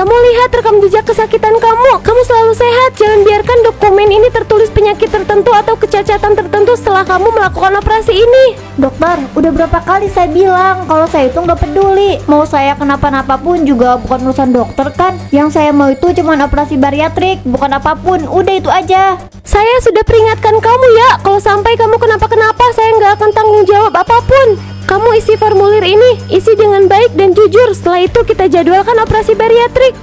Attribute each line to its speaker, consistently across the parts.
Speaker 1: Kamu lihat rekam jejak kesakitan kamu. Kamu selalu sehat. Jangan biarkan dokumen ini tertulis penyakit tertentu atau kecacatan tertentu setelah kamu melakukan operasi ini.
Speaker 2: Dokter, udah berapa kali saya bilang kalau saya itu nggak peduli. Mau saya kenapa-napa pun juga bukan urusan dokter kan. Yang saya mau itu cuma operasi bariatrik, bukan apapun. Udah itu aja.
Speaker 1: Saya sudah peringatkan kamu ya. Kalau sampai kamu kenapa-kenapa, saya nggak akan tanggung jawab apapun. Kamu isi formulir ini, isi dengan baik dan jujur. Setelah itu kita jadwalkan operasi bariatrik.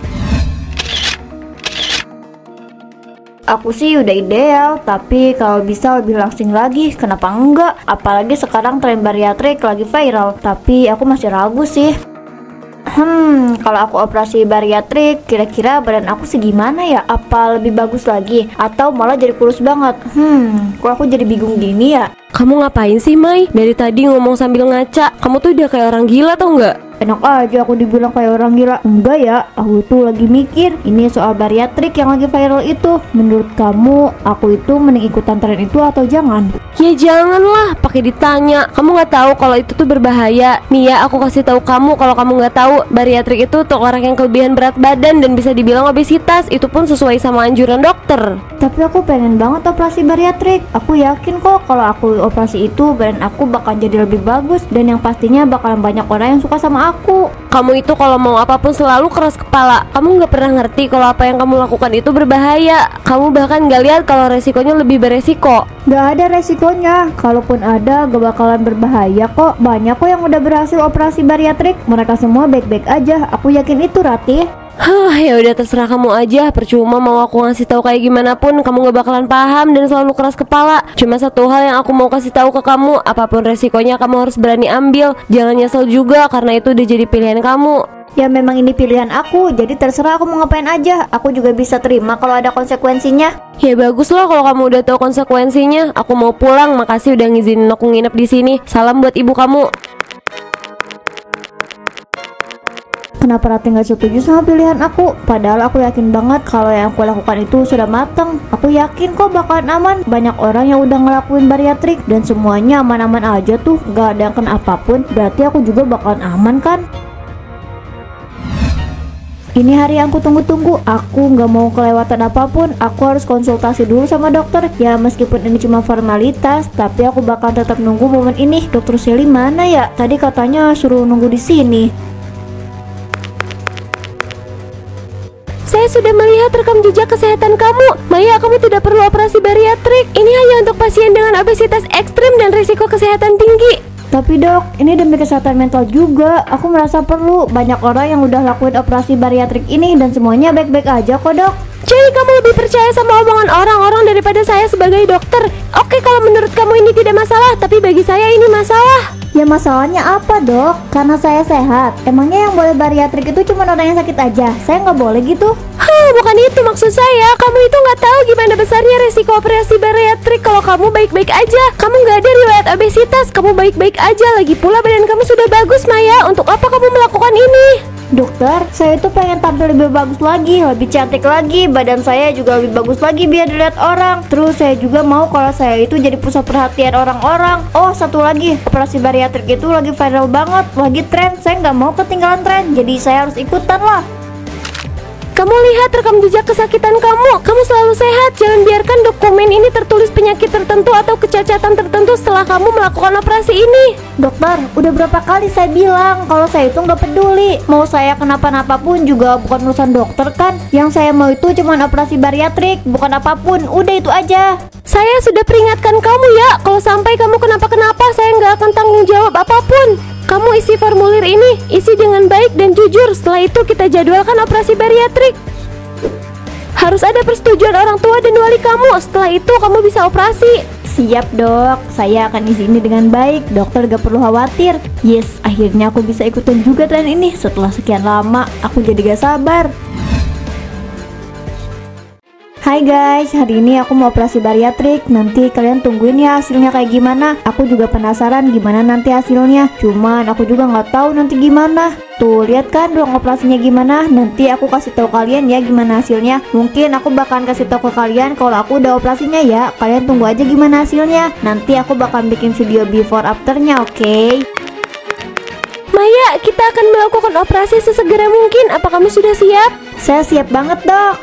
Speaker 2: Aku sih udah ideal, tapi kalau bisa lebih langsing lagi, kenapa enggak? Apalagi sekarang tren bariatrik lagi viral, tapi aku masih ragu sih. Kalau aku operasi bariatrik, kira-kira badan aku segimana ya? Apa lebih bagus lagi? Atau malah jadi kurus banget? Kok aku jadi bingung gini ya?
Speaker 1: Kamu ngapain sih, Mai? Dari tadi ngomong sambil ngaca. Kamu tuh udah kayak orang gila tau nggak?
Speaker 2: Enak aja aku dibilang kayak orang gila. Enggak ya, aku tuh lagi mikir ini soal bariatrik yang lagi viral itu. Menurut kamu, aku itu mending ikutan tren itu atau jangan?
Speaker 1: Ya janganlah, pakai ditanya. Kamu nggak tahu kalau itu tuh berbahaya. Nih ya, aku kasih tahu kamu kalau kamu nggak tahu. Bariatrik itu untuk orang yang kelebihan berat badan dan bisa dibilang obesitas. Itu pun sesuai sama anjuran dokter.
Speaker 2: Tapi aku pengen banget operasi bariatrik. Aku yakin kok kalau aku operasi itu badan aku bakal jadi lebih bagus. Dan yang pastinya bakalan banyak orang yang suka sama aku.
Speaker 1: Kamu itu kalau mau apapun selalu keras kepala. Kamu nggak pernah ngerti kalau apa yang kamu lakukan itu berbahaya. Kamu bahkan nggak lihat kalau resikonya lebih beresiko.
Speaker 2: Gak ada resikonya. Kalaupun ada, gak bakalan berbahaya kok. Banyak kok yang udah berhasil operasi bariatrik. Mereka semua baik-baik aja. Aku yakin itu, Ratih.
Speaker 1: Ya udah terserah kamu aja. Percuma mau aku ngasih tahu kayak gimana pun, kamu gak bakalan paham dan selalu keras kepala. Cuma satu hal yang aku mau kasih tahu ke kamu, apapun resikonya kamu harus berani ambil. Jangan nyesel juga karena itu udah jadi pilihan kamu.
Speaker 2: Ya memang ini pilihan aku, jadi terserah aku mau ngapain aja. Aku juga bisa terima kalau ada konsekuensinya.
Speaker 1: Ya bagus loh kalau kamu udah tahu konsekuensinya. Aku mau pulang, makasih udah ngizinin aku nginep di sini. Salam buat ibu kamu.
Speaker 2: Kenapa Ratih nggak setuju sama pilihan aku? Padahal aku yakin banget kalau yang aku lakukan itu sudah matang. Aku yakin kok bakalan aman. Banyak orang yang udah ngelakuin bariatrik dan semuanya aman-aman aja tuh, gak ada yang kena apapun. Berarti aku juga bakalan aman kan? Ini hari yang aku tunggu-tunggu. Aku nggak mau kelewatan apapun. Aku harus konsultasi dulu sama dokter. Ya meskipun ini cuma formalitas, tapi aku bakal tetap nunggu momen ini. Dokter Shelly mana ya? Tadi katanya suruh nunggu di sini.
Speaker 1: Saya sudah melihat rekam jejak kesehatan kamu. Maya, kamu tidak perlu operasi bariatrik. Ini hanya untuk pasien dengan obesitas ekstrim dan risiko kesehatan tinggi.
Speaker 2: Tapi dok, ini demi kesehatan mental juga. Aku merasa perlu. Banyak orang yang udah lakuin operasi bariatrik ini dan semuanya baik-baik aja kok dok.
Speaker 1: Jadi kamu lebih percaya sama omongan orang-orang daripada saya sebagai dokter. Oke, kalau menurut kamu ini tidak masalah, tapi bagi saya ini masalah.
Speaker 2: Ya masalahnya apa dok? Karena saya sehat. Emangnya yang boleh bariatrik itu cuma orang yang sakit aja? Saya nggak boleh gitu?
Speaker 1: Bukan itu maksud saya. Kamu itu nggak tahu gimana besarnya resiko operasi bariatrik kalau kamu baik-baik aja. Kamu nggak ada riwayat obesitas. Kamu baik-baik aja. Lagi pula badan kamu sudah bagus, Maya. Untuk apa kamu melakukan ini?
Speaker 2: Dokter, saya itu pengen tampil lebih bagus lagi, lebih cantik lagi. Badan saya juga lebih bagus lagi biar dilihat orang. Terus saya juga mau kalau saya itu jadi pusat perhatian orang-orang. Oh, satu lagi, operasi bariatrik itu lagi viral banget, lagi tren. Saya nggak mau ketinggalan tren, jadi saya harus ikutan lah.
Speaker 1: Kamu lihat rekam jejak kesakitan kamu. Kamu selalu sehat. Jangan biarkan dokumen ini tertulis penyakit tertentu atau kecacatan tertentu setelah kamu melakukan operasi ini.
Speaker 2: Dokter, udah berapa kali saya bilang kalau saya itu nggak peduli. Mau saya kenapa-napa pun juga bukan urusan dokter kan. Yang saya mau itu cuma operasi bariatrik, bukan apapun. Udah itu aja.
Speaker 1: Saya sudah peringatkan kamu ya. Kalau sampai kamu kenapa-kenapa, saya nggak akan tanggung jawab apapun. Kamu isi formulir ini, isi dengan baik dan jujur. Setelah itu kita jadwalkan operasi bariatrik. Harus ada persetujuan orang tua dan wali kamu. Setelah itu kamu bisa operasi.
Speaker 2: Siap dok, saya akan isi ini dengan baik. Dokter gak perlu khawatir. Yes, akhirnya aku bisa ikutin juga tren ini. Setelah sekian lama, aku jadi gak sabar. Hai guys, hari ini aku mau operasi bariatrik. Nanti kalian tungguin ya hasilnya kayak gimana. Aku juga penasaran gimana nanti hasilnya. Cuman aku juga nggak tahu nanti gimana. Tuh lihat kan ruang operasinya gimana. Nanti aku kasih tahu kalian ya gimana hasilnya. Mungkin aku bakalan kasih tahu ke kalian kalau aku udah operasinya ya. Kalian tunggu aja gimana hasilnya. Nanti aku bakalan bikin video before afternya, oke?
Speaker 1: Maya, Maya, kita akan melakukan operasi sesegera mungkin. Apa kamu sudah siap?
Speaker 2: Saya siap banget, Dok.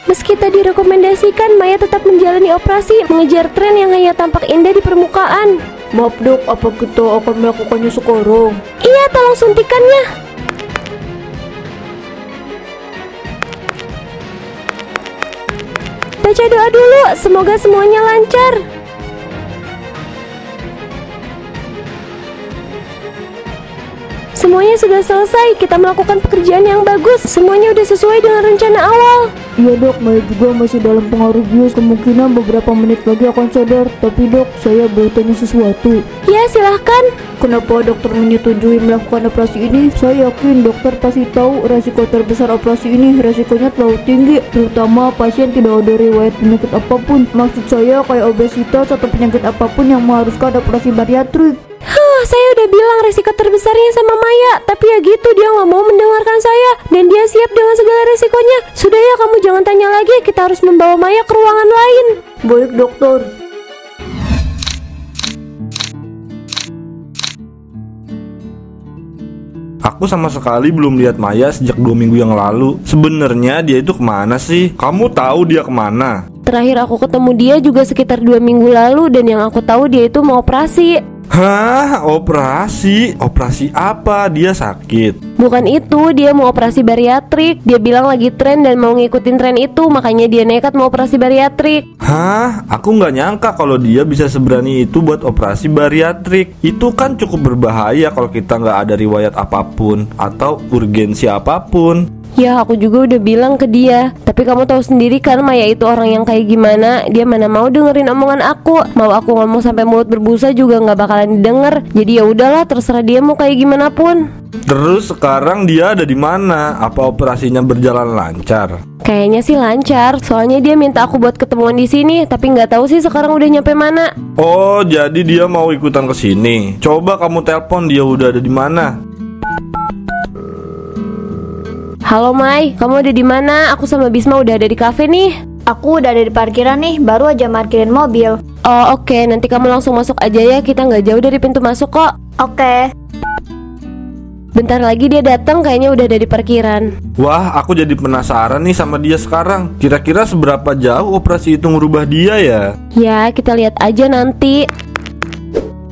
Speaker 1: Meski tak direkomendasikan, Maya tetap menjalani operasi, mengejar tren yang hanya tampak indah di permukaan.
Speaker 2: Maaf, Dok, apa kita akan melakukannya sekarang?
Speaker 1: Iya, tolong suntikannya. Baca doa dulu, semoga semuanya lancar. Semuanya sudah selesai, kita melakukan pekerjaan yang bagus. Semuanya udah sesuai dengan rencana awal.
Speaker 2: Iya, Dok, Maya juga masih dalam pengaruh bius. Kemungkinan beberapa menit lagi akan sadar. Tapi, Dok, saya boleh tanya sesuatu.
Speaker 1: Ya, silahkan.
Speaker 2: Kenapa dokter menyetujui melakukan operasi ini? Saya yakin dokter pasti tahu resiko terbesar operasi ini. Resikonya terlalu tinggi, terutama pasien tidak ada riwayat penyakit apapun. Maksud saya kayak obesitas atau penyakit apapun yang mengharuskan operasi bariatrik.
Speaker 1: Saya udah bilang resiko terbesarnya sama Maya, tapi ya gitu, dia nggak mau mendengarkan saya, dan dia siap dengan segala resikonya. Sudah ya, kamu jangan tanya lagi, kita harus membawa Maya ke ruangan lain.
Speaker 2: Baik, dokter.
Speaker 3: Aku sama sekali belum lihat Maya sejak 2 minggu yang lalu. Sebenarnya dia itu kemana sih? Kamu tahu dia kemana?
Speaker 1: Terakhir aku ketemu dia juga sekitar 2 minggu lalu, dan yang aku tahu dia itu mau operasi.
Speaker 3: Hah? Operasi? Operasi apa? Dia sakit?
Speaker 1: Bukan itu, dia mau operasi bariatrik. Dia bilang lagi tren dan mau ngikutin tren itu, makanya dia nekat mau operasi bariatrik.
Speaker 3: Hah? Aku nggak nyangka kalau dia bisa seberani itu buat operasi bariatrik. Itu kan cukup berbahaya kalau kita nggak ada riwayat apapun atau urgensi apapun.
Speaker 1: Ya, aku juga udah bilang ke dia. Tapi kamu tahu sendiri kan, Maya itu orang yang kayak gimana. Dia mana mau dengerin omongan aku. Mau aku ngomong sampai mulut berbusa juga nggak bakalan didengar. Jadi ya udahlah, terserah dia mau kayak gimana pun.
Speaker 3: Terus sekarang dia ada di mana? Apa operasinya berjalan lancar?
Speaker 1: Kayaknya sih lancar. Soalnya dia minta aku buat ketemuan di sini, tapi nggak tahu sih sekarang udah nyampe mana.
Speaker 3: Oh, jadi dia mau ikutan ke sini. Coba kamu telepon dia udah ada di mana.
Speaker 1: Halo Mai, kamu ada di mana? Aku sama Bisma udah ada di kafe nih.
Speaker 2: Aku udah ada di parkiran nih, baru aja parkirin mobil.
Speaker 1: Oh oke, nanti kamu langsung masuk aja ya. Kita nggak jauh dari pintu masuk kok.
Speaker 2: Oke.
Speaker 1: Bentar lagi dia datang, kayaknya udah ada di parkiran.
Speaker 3: Wah, aku jadi penasaran nih sama dia sekarang. Kira-kira seberapa jauh operasi itu ngerubah dia ya?
Speaker 1: Ya, kita lihat aja nanti.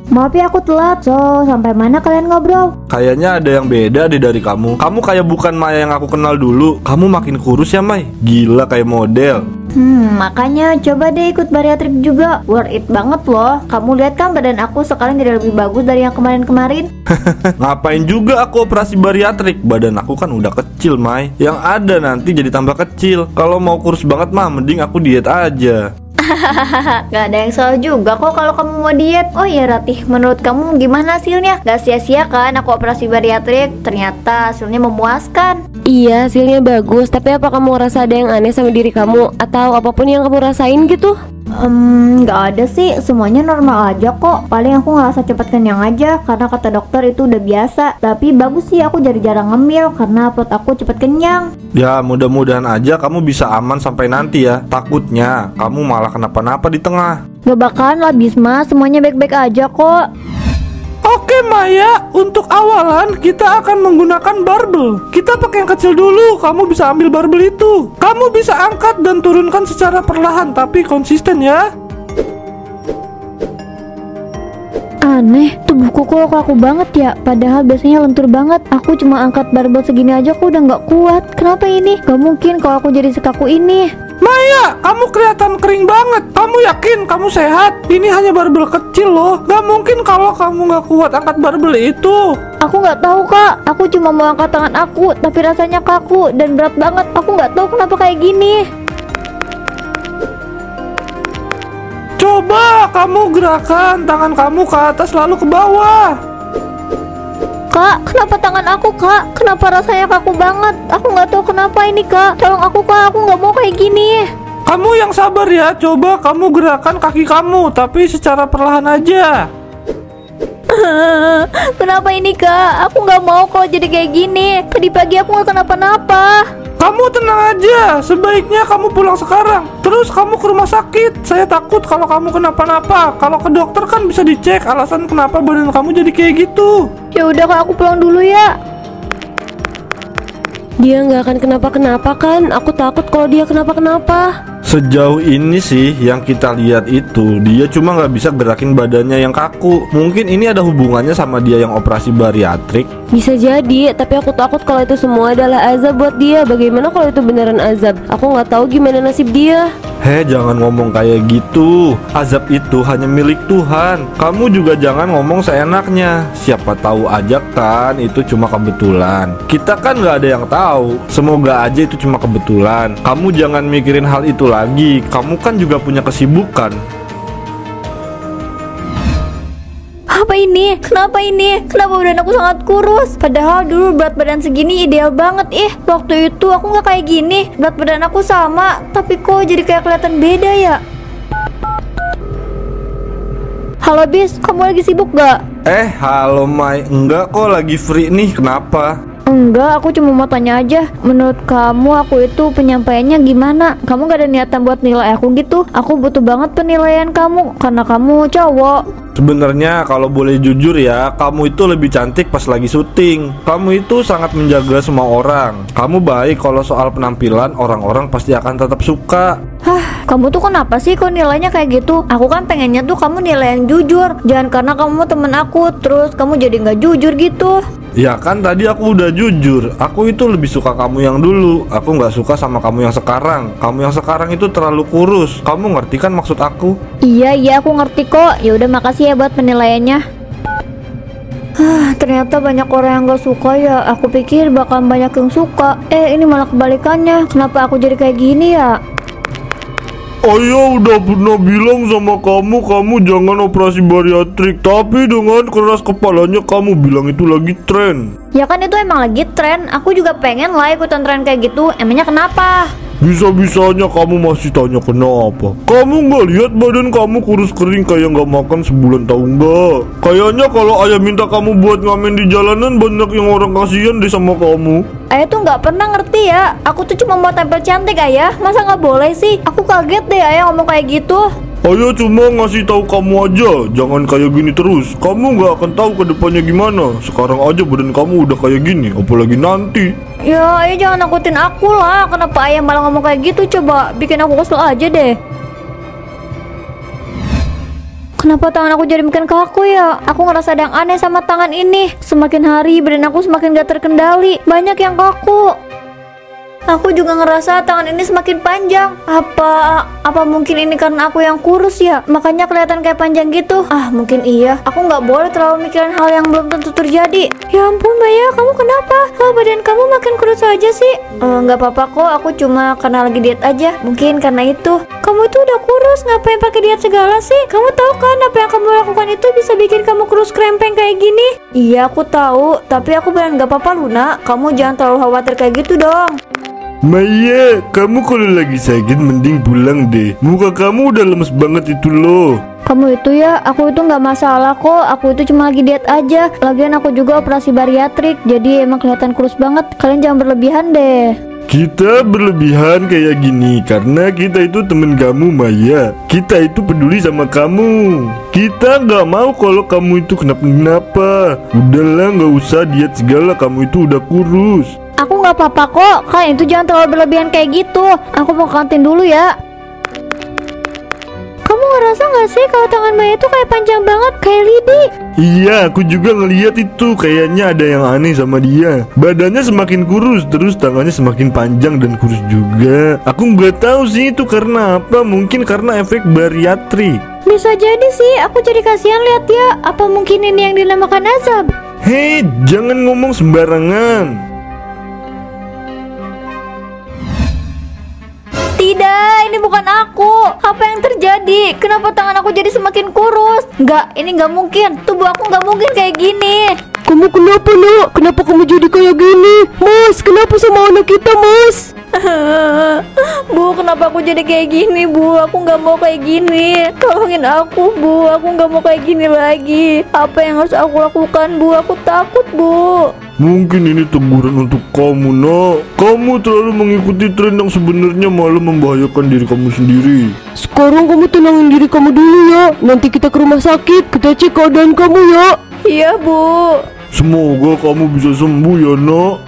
Speaker 2: Maaf ya aku telat. So, sampai mana kalian ngobrol?
Speaker 3: Kayaknya ada yang beda deh dari kamu. Kamu kayak bukan Maya yang aku kenal dulu. Kamu makin kurus ya, Mai. Gila kayak model.
Speaker 2: Makanya coba deh ikut bariatrik juga. Worth it banget loh. Kamu lihat kan badan aku sekarang jadi lebih bagus dari yang kemarin-kemarin.
Speaker 3: Ngapain juga aku operasi bariatrik? Badan aku kan udah kecil, Mai. Yang ada nanti jadi tambah kecil. Kalau mau kurus banget mah mending aku diet aja.
Speaker 2: Gak ada yang salah juga kok kalau kamu mau diet. Oh iya Ratih, menurut kamu gimana hasilnya? Gak sia-sia kan aku operasi bariatrik? Ternyata hasilnya memuaskan.
Speaker 1: Iya, hasilnya bagus. Tapi apa kamu ngerasa ada yang aneh sama diri kamu? Atau apapun yang kamu rasain gitu?
Speaker 2: Gak ada sih, semuanya normal aja kok. Paling aku ngerasa cepet kenyang aja, karena kata dokter itu udah biasa. Tapi bagus sih aku jadi jarang ngemil, karena perut aku cepet kenyang.
Speaker 3: Ya mudah-mudahan aja kamu bisa aman sampai nanti ya. Takutnya kamu malah kenapa-napa di tengah.
Speaker 2: Gak bakalan lah Bisma, semuanya baik-baik aja kok.
Speaker 3: Oke Maya, untuk awalan kita akan menggunakan barbel. Kita pakai yang kecil dulu. Kamu bisa ambil barbel itu. Kamu bisa angkat dan turunkan secara perlahan tapi konsisten ya.
Speaker 2: Aneh, tubuhku kok kaku banget ya. Padahal biasanya lentur banget. Aku cuma angkat barbel segini aja aku udah gak kuat. Kenapa ini? Gak mungkin kalau aku jadi sekaku ini.
Speaker 3: Maya, kamu kelihatan kering banget. Kamu yakin kamu sehat? Ini hanya barbel kecil loh. Gak mungkin kalau kamu gak kuat angkat barbel itu.
Speaker 2: Aku nggak tahu kak. Aku cuma mau angkat tangan aku, tapi rasanya kaku dan berat banget. Aku nggak tahu kenapa kayak gini.
Speaker 3: Coba kamu gerakan tangan kamu ke atas lalu ke bawah.
Speaker 2: Kak, kenapa tangan aku kak? Kenapa rasanya kaku banget? Aku nggak tahu kenapa ini kak. Tolong aku kak, aku nggak mau kayak gini.
Speaker 3: Kamu yang sabar ya. Coba kamu gerakan kaki kamu, tapi secara perlahan aja.
Speaker 2: Kenapa ini kak? Aku nggak mau kok jadi kayak gini. Tadi pagi aku nggak kenapa-napa.
Speaker 3: Kamu tenang aja, sebaiknya kamu pulang sekarang. Terus kamu ke rumah sakit. Saya takut kalau kamu kenapa-napa. Kalau ke dokter kan bisa dicek alasan kenapa badan kamu jadi kayak gitu.
Speaker 2: Ya udah Kak, aku pulang dulu ya.
Speaker 1: Dia nggak akan kenapa-kenapa kan? Aku takut kalau dia kenapa-kenapa.
Speaker 3: Sejauh ini sih yang kita lihat itu dia cuma nggak bisa gerakin badannya yang kaku. Mungkin ini ada hubungannya sama dia yang operasi bariatrik.
Speaker 1: Bisa jadi, tapi aku takut kalau itu semua adalah azab buat dia. Bagaimana kalau itu beneran azab? Aku nggak tahu gimana nasib dia.
Speaker 3: Heh, jangan ngomong kayak gitu. Azab itu hanya milik Tuhan. Kamu juga jangan ngomong seenaknya. Siapa tahu aja kan itu cuma kebetulan. Kita kan nggak ada yang tahu. Semoga aja itu cuma kebetulan. Kamu jangan mikirin hal itu lagi. Kamu kan juga punya kesibukan.
Speaker 2: Apa ini? Kenapa ini? Kenapa badan aku sangat kurus? Padahal dulu berat badan segini ideal banget. Waktu itu aku nggak kayak gini. Berat badan aku sama, tapi kok jadi kayak kelihatan beda ya? Halo Bis, kamu lagi sibuk gak?
Speaker 3: Halo Mai. Enggak kok, lagi free nih. Kenapa?
Speaker 2: Enggak, aku cuma mau tanya aja. Menurut kamu aku itu penyampaiannya gimana? Kamu gak ada niatan buat nilai aku gitu? Aku butuh banget penilaian kamu karena kamu cowok.
Speaker 3: Sebenarnya kalau boleh jujur ya, kamu itu lebih cantik pas lagi syuting. Kamu itu sangat menjaga semua orang. Kamu baik kalau soal penampilan, orang-orang pasti akan tetap suka.
Speaker 2: Kamu tuh kenapa sih kok nilainya kayak gitu? Aku kan pengennya tuh kamu nilai yang jujur. Jangan karena kamu temen aku, terus kamu jadi gak jujur gitu.
Speaker 3: Ya kan tadi aku udah jujur. Aku itu lebih suka kamu yang dulu. Aku gak suka sama kamu yang sekarang. Kamu yang sekarang itu terlalu kurus. Kamu ngerti kan maksud aku?
Speaker 2: Iya aku ngerti kok. Ya udah makasih ya buat penilaiannya. Ternyata banyak orang yang gak suka ya. Aku pikir bakal banyak yang suka. Ini malah kebalikannya. Kenapa aku jadi kayak gini ya?
Speaker 3: Ayah udah pernah bilang sama kamu jangan operasi bariatrik. Tapi dengan keras kepalanya kamu bilang itu lagi tren.
Speaker 2: Ya kan itu emang lagi tren. Aku juga pengen lah ikutan tren kayak gitu. Emangnya kenapa?
Speaker 3: Bisa-bisanya kamu masih tanya kenapa. Kamu gak lihat badan kamu kurus kering kayak gak makan sebulan, tahu nggak? Kayaknya kalau ayah minta kamu buat ngamen di jalanan, banyak yang orang kasihan deh sama kamu.
Speaker 2: Ayah tuh nggak pernah ngerti ya. Aku tuh cuma mau tampil cantik ayah. Masa nggak boleh sih? Aku kaget deh ayah ngomong kayak gitu.
Speaker 3: Ayah cuma ngasih tahu kamu aja, jangan kayak gini terus. Kamu nggak akan tahu ke depannya gimana. Sekarang aja badan kamu udah kayak gini, apalagi nanti.
Speaker 2: Ya ayah jangan nakutin aku lah. Kenapa ayah malah ngomong kayak gitu? Coba bikin aku kesel aja deh. Kenapa tangan aku jadi makin kaku ya? Aku ngerasa ada yang aneh sama tangan ini. Semakin hari badan aku semakin gak terkendali. Banyak yang kaku. Aku juga ngerasa tangan ini semakin panjang. Apa mungkin ini karena aku yang kurus ya? Makanya kelihatan kayak panjang gitu. Mungkin iya. Aku nggak boleh terlalu mikirin hal yang belum tentu terjadi. Ya ampun Maya, kamu kenapa? Badan kamu makin kurus aja sih. Nggak apa-apa kok. Aku cuma karena lagi diet aja. Mungkin karena itu. Kamu itu udah kurus, ngapain pakai diet segala sih? Kamu tahu kan apa yang kamu lakukan itu bisa bikin kamu kurus krempeng kayak gini? Iya aku tahu. Tapi aku beneran nggak apa-apa Luna. Kamu jangan terlalu khawatir kayak gitu dong.
Speaker 3: Maya, kamu kalau lagi sakit mending pulang deh. Muka kamu udah lemes banget itu loh.
Speaker 2: Kamu itu ya, aku itu nggak masalah kok. Aku itu cuma lagi diet aja. Lagian aku juga operasi bariatrik, jadi emang kelihatan kurus banget. Kalian jangan berlebihan deh.
Speaker 3: Kita berlebihan kayak gini karena kita itu temen kamu Maya. Kita itu peduli sama kamu. Kita nggak mau kalau kamu itu kenapa-kenapa. Udahlah nggak usah diet segala, kamu itu udah kurus.
Speaker 2: Aku nggak apa-apa kok. Kalian itu jangan terlalu berlebihan kayak gitu. Aku mau kantin dulu ya. Kamu ngerasa nggak sih kalau tangan Maya itu kayak panjang banget, kayak lidi?
Speaker 3: Iya, aku juga ngeliat itu. Kayaknya ada yang aneh sama dia. Badannya semakin kurus, terus tangannya semakin panjang dan kurus juga. Aku nggak tahu sih itu karena apa. Mungkin karena efek bariatrik.
Speaker 2: Bisa jadi sih. Aku jadi kasihan lihat dia. Apa mungkin ini yang dinamakan azab?
Speaker 3: Hei, jangan ngomong sembarangan.
Speaker 2: Tidak, ini bukan aku. Apa yang terjadi? Kenapa tangan aku jadi semakin kurus? Enggak, ini nggak mungkin. Tubuh aku nggak mungkin kayak gini.
Speaker 1: Kamu kenapa nak? Kenapa kamu jadi kayak gini? Mas, kenapa sama anak kita Mas?
Speaker 2: kenapa aku jadi kayak gini, Bu? Aku nggak mau kayak gini. Tolongin aku, Bu. Aku nggak mau kayak gini lagi. Apa yang harus aku lakukan, Bu? Aku takut, Bu.
Speaker 4: Mungkin ini teguran untuk kamu, nak. Kamu terlalu mengikuti tren yang sebenarnya malah membahayakan diri kamu sendiri.
Speaker 1: Sekarang kamu tenangin diri kamu dulu ya. Nanti kita ke rumah sakit, kita cek keadaan kamu ya.
Speaker 2: Iya, Bu.
Speaker 4: Semoga kamu bisa sembuh ya, nak.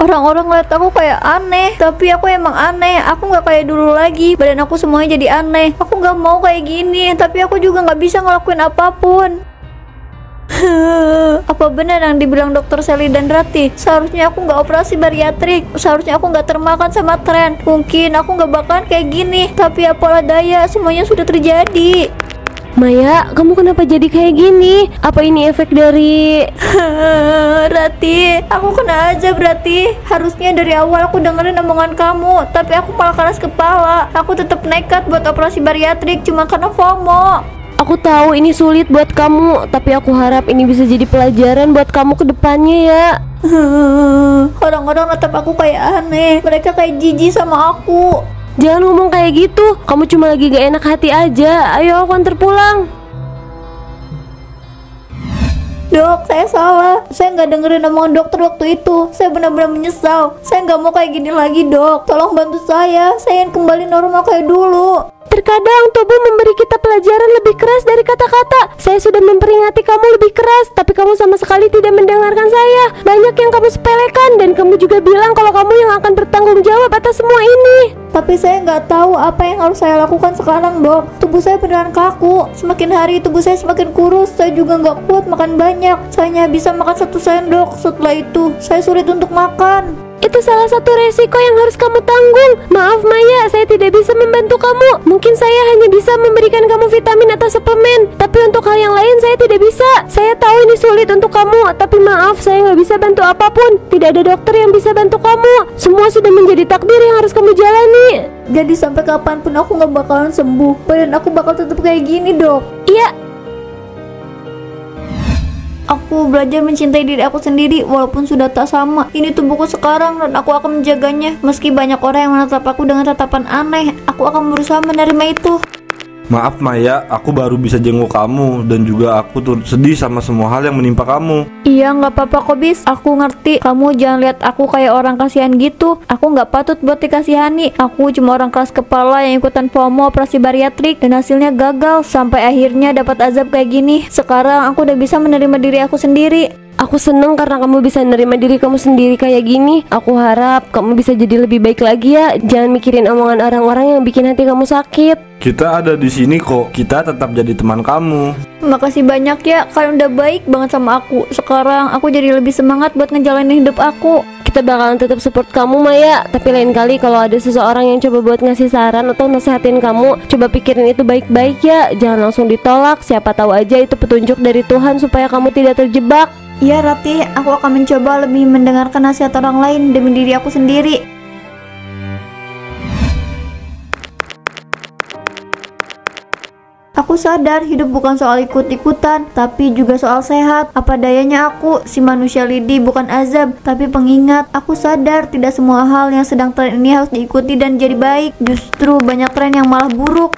Speaker 2: Orang-orang ngeliat aku kayak aneh, tapi aku emang aneh. Aku nggak kayak dulu lagi. Badan aku semuanya jadi aneh. Aku nggak mau kayak gini, tapi aku juga nggak bisa ngelakuin apapun. Apa benar yang dibilang dokter Sally dan Rati? Seharusnya aku nggak operasi bariatrik. Seharusnya aku nggak termakan sama tren. Mungkin aku nggak bakalan kayak gini. Tapi apalah daya, semuanya sudah terjadi.
Speaker 1: Maya, kamu kenapa jadi kayak gini? Apa ini efek dari...
Speaker 2: Rati, aku kena aja berarti. Harusnya dari awal aku dengerin omongan kamu, tapi aku malah keras kepala. Aku tetap nekat buat operasi bariatrik cuma karena FOMO.
Speaker 1: Aku tahu ini sulit buat kamu, tapi aku harap ini bisa jadi pelajaran buat kamu ke depannya ya.
Speaker 2: Orang-orang natap aku kayak aneh. Mereka kayak jijik sama aku.
Speaker 1: Jangan ngomong kayak gitu. Kamu cuma lagi gak enak hati aja. Ayo aku antar pulang.
Speaker 2: Dok, saya salah. Saya nggak dengerin omongan dokter waktu itu. Saya benar-benar menyesal. Saya nggak mau kayak gini lagi, dok. Tolong bantu saya. Saya ingin kembali normal kayak dulu.
Speaker 1: Terkadang tubuh memberi kita pelajaran lebih keras dari kata-kata. Saya sudah memperingati kamu lebih keras, tapi kamu sama sekali tidak mendengarkan saya. Banyak yang kamu sepelekan, dan kamu juga bilang kalau kamu yang akan bertanggung jawab atas semua ini.
Speaker 2: Tapi saya nggak tahu apa yang harus saya lakukan sekarang, dok. Tubuh saya beneran kaku. Semakin hari tubuh saya semakin kurus. Saya juga nggak kuat makan banyak. Saya hanya bisa makan 1 sendok. Setelah itu, saya sulit untuk makan.
Speaker 1: Itu salah satu resiko yang harus kamu tanggung. Maaf Maya, saya tidak bisa membantu kamu. Mungkin saya hanya bisa memberikan kamu vitamin atau suplemen, tapi untuk hal yang lain saya tidak bisa. Saya tahu ini sulit untuk kamu, tapi maaf, saya nggak bisa bantu apapun. Tidak ada dokter yang bisa bantu kamu. Semua sudah menjadi takdir yang harus kamu jalani.
Speaker 2: Jadi sampai kapanpun aku nggak bakalan sembuh. Badan aku bakal tetap kayak gini, dok.
Speaker 1: Iya.
Speaker 2: Aku belajar mencintai diri aku sendiri walaupun sudah tak sama. Ini tubuhku sekarang dan aku akan menjaganya. Meski banyak orang yang menatap aku dengan tatapan aneh, aku akan berusaha menerima itu.
Speaker 4: Maaf Maya, aku baru bisa jenguk kamu. Dan juga aku turut sedih sama semua hal yang menimpa kamu.
Speaker 2: Iya, nggak apa-apa kok, Bis. Aku ngerti. Kamu jangan lihat aku kayak orang kasihan gitu. Aku nggak patut buat dikasihani. Aku cuma orang keras kepala yang ikutan FOMO operasi bariatrik dan hasilnya gagal. Sampai akhirnya dapat azab kayak gini. Sekarang aku udah bisa menerima diri aku sendiri.
Speaker 1: Aku seneng karena kamu bisa nerima diri kamu sendiri kayak gini. Aku harap kamu bisa jadi lebih baik lagi ya. Jangan mikirin omongan orang-orang yang bikin hati kamu sakit.
Speaker 4: Kita ada di sini kok. Kita tetap jadi teman kamu.
Speaker 2: Makasih banyak ya, kalian udah baik banget sama aku. Sekarang aku jadi lebih semangat buat ngejalanin hidup aku.
Speaker 1: Kita bakalan tetap support kamu Maya. Tapi lain kali kalau ada seseorang yang coba buat ngasih saran atau nasehatin kamu, coba pikirin itu baik-baik ya. Jangan langsung ditolak. Siapa tahu aja itu petunjuk dari Tuhan supaya kamu tidak terjebak.
Speaker 2: Iya Rati, aku akan mencoba lebih mendengarkan nasihat orang lain demi diri aku sendiri. Aku sadar hidup bukan soal ikut-ikutan, tapi juga soal sehat. Apa dayanya aku, si manusia lidi bukan azab, tapi pengingat. Aku sadar tidak semua hal yang sedang tren ini harus diikuti dan jadi baik. Justru banyak tren yang malah buruk.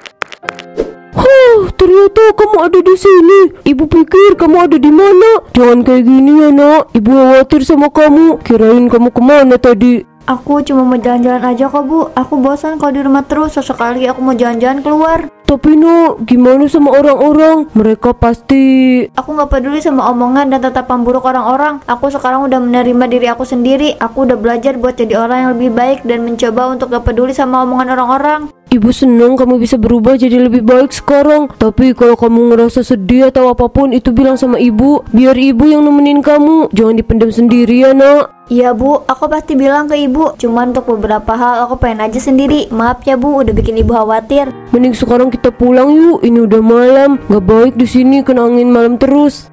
Speaker 1: Ternyata kamu ada di sini. Ibu pikir kamu ada di mana. Jangan kayak gini ya nak. Ibu khawatir sama kamu. Kirain kamu kemana tadi?
Speaker 2: Aku cuma mau jalan-jalan aja kok, Bu. Aku bosan kalau di rumah terus. Sesekali aku mau jalan-jalan keluar.
Speaker 1: Tapi nak, gimana sama orang-orang? Mereka pasti...
Speaker 2: Aku gak peduli sama omongan dan tatapan buruk orang-orang. Aku sekarang udah menerima diri aku sendiri. Aku udah belajar buat jadi orang yang lebih baik dan mencoba untuk gak peduli sama omongan orang-orang.
Speaker 1: Ibu senang kamu bisa berubah jadi lebih baik sekarang. Tapi kalau kamu ngerasa sedih atau apapun, itu bilang sama ibu. Biar ibu yang nemenin kamu. Jangan dipendam sendiri ya nak.
Speaker 2: Iya Bu, aku pasti bilang ke ibu. Cuman untuk beberapa hal aku pengen aja sendiri. Maaf ya Bu, udah bikin ibu khawatir.
Speaker 1: Mending sekarang kita pulang yuk. Ini udah malam. Gak baik di sini kena angin malam terus.